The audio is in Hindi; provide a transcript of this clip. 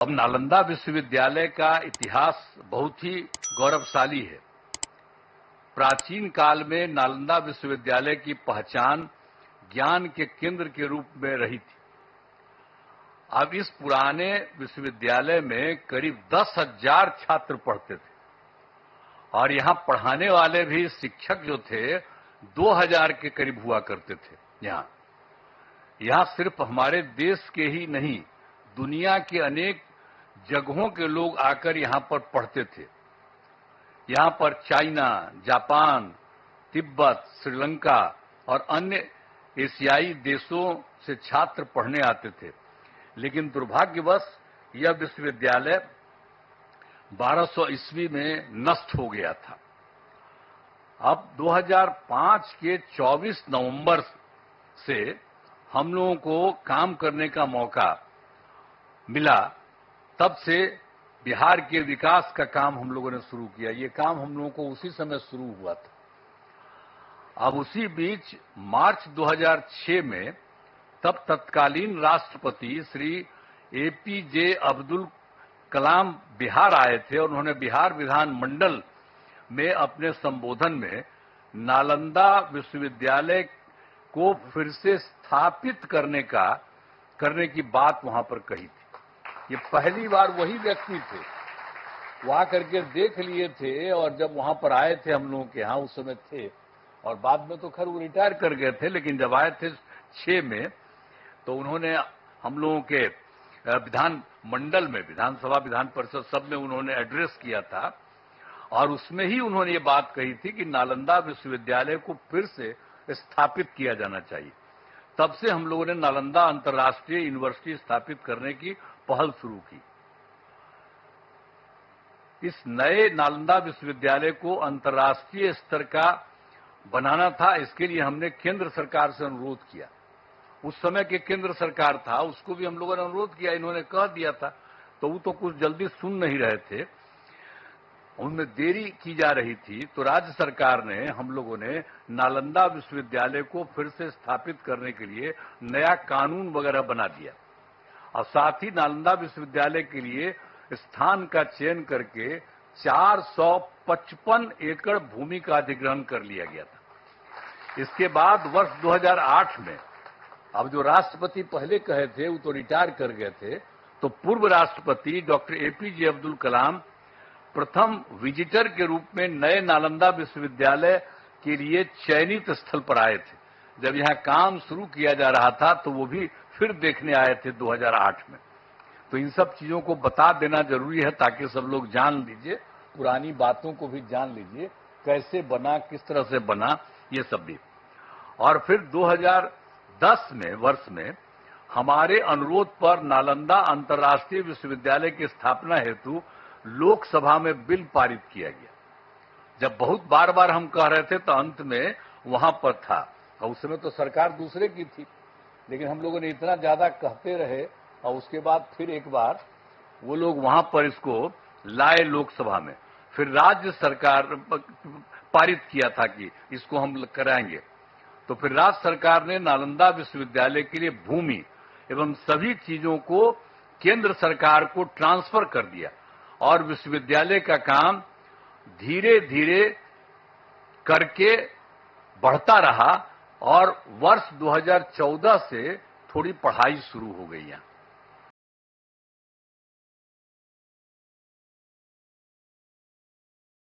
अब नालंदा विश्वविद्यालय का इतिहास बहुत ही गौरवशाली है। प्राचीन काल में नालंदा विश्वविद्यालय की पहचान ज्ञान के केंद्र के रूप में रही थी। अब इस पुराने विश्वविद्यालय में करीब 10,000 छात्र पढ़ते थे और यहां पढ़ाने वाले भी शिक्षक जो थे 2,000 के करीब हुआ करते थे। यहां सिर्फ हमारे देश के ही नहीं, दुनिया के अनेक जगहों के लोग आकर यहां पर पढ़ते थे। यहां पर चाइना, जापान, तिब्बत, श्रीलंका और अन्य एशियाई देशों से छात्र पढ़ने आते थे। लेकिन दुर्भाग्यवश यह विश्वविद्यालय 1200 ईस्वी में नष्ट हो गया था। अब 2005 के 24 नवंबर से हम लोगों को काम करने का मौका मिला। तब से बिहार के विकास का काम हम लोगों ने शुरू किया। ये काम हम लोगों को उसी समय शुरू हुआ था। अब उसी बीच मार्च 2006 में तब तत्कालीन राष्ट्रपति श्री एपीजे अब्दुल कलाम बिहार आए थे और उन्होंने बिहार विधानमंडल में अपने संबोधन में नालंदा विश्वविद्यालय को फिर से स्थापित करने की बात वहां पर कही थी। ये पहली बार वही व्यक्ति थे, वहां करके देख लिए थे और जब वहां पर आए थे हम लोगों के यहां उस समय थे और बाद में तो खैर वो रिटायर कर गए थे, लेकिन जब आए थे 6 में तो उन्होंने हम लोगों के विधान मंडल में, विधानसभा, विधान परिषद सब में उन्होंने एड्रेस किया था और उसमें ही उन्होंने ये बात कही थी कि नालंदा विश्वविद्यालय को फिर से स्थापित किया जाना चाहिए। तब से हम लोगों ने नालंदा अंतर्राष्ट्रीय यूनिवर्सिटी स्थापित करने की पहल शुरू की। इस नए नालंदा विश्वविद्यालय को अंतर्राष्ट्रीय स्तर का बनाना था। इसके लिए हमने केंद्र सरकार से अनुरोध किया। उस समय के केंद्र सरकार था, उसको भी हम लोगों ने अनुरोध किया, इन्होंने कह दिया था, तो वो तो कुछ जल्दी सुन नहीं रहे थे, उनमें देरी की जा रही थी। तो राज्य सरकार ने, हम लोगों ने नालंदा विश्वविद्यालय को फिर से स्थापित करने के लिए नया कानून वगैरह बना दिया और साथ ही नालंदा विश्वविद्यालय के लिए स्थान का चयन करके 455 एकड़ भूमि का अधिग्रहण कर लिया गया था। इसके बाद वर्ष 2008 में, अब जो राष्ट्रपति पहले कहे थे वो तो रिटायर कर गए थे, तो पूर्व राष्ट्रपति डॉक्टर एपीजे अब्दुल कलाम प्रथम विजिटर के रूप में नए नालंदा विश्वविद्यालय के लिए चयनित स्थल पर आए थे। जब यहां काम शुरू किया जा रहा था तो वो भी फिर देखने आए थे 2008 में। तो इन सब चीजों को बता देना जरूरी है ताकि सब लोग जान लीजिए, पुरानी बातों को भी जान लीजिए, कैसे बना, किस तरह से बना, ये सब भी। और फिर 2010 वर्ष में हमारे अनुरोध पर नालंदा अंतर्राष्ट्रीय विश्वविद्यालय की स्थापना हेतु लोकसभा में बिल पारित किया गया। जब बहुत बार बार हम कह रहे थे तो अंत में वहां पर था और उस समय तो सरकार दूसरे की थी, लेकिन हम लोगों ने इतना ज्यादा कहते रहे और उसके बाद फिर एक बार वो लोग वहां पर इसको लाए लोकसभा में। फिर राज्य सरकार पारित किया था कि इसको हम कराएंगे। तो फिर राज्य सरकार ने नालंदा विश्वविद्यालय के लिए भूमि एवं सभी चीजों को केंद्र सरकार को ट्रांसफर कर दिया और विश्वविद्यालय का काम धीरे धीरे करके बढ़ता रहा और वर्ष 2014 से थोड़ी पढ़ाई शुरू हो गई है।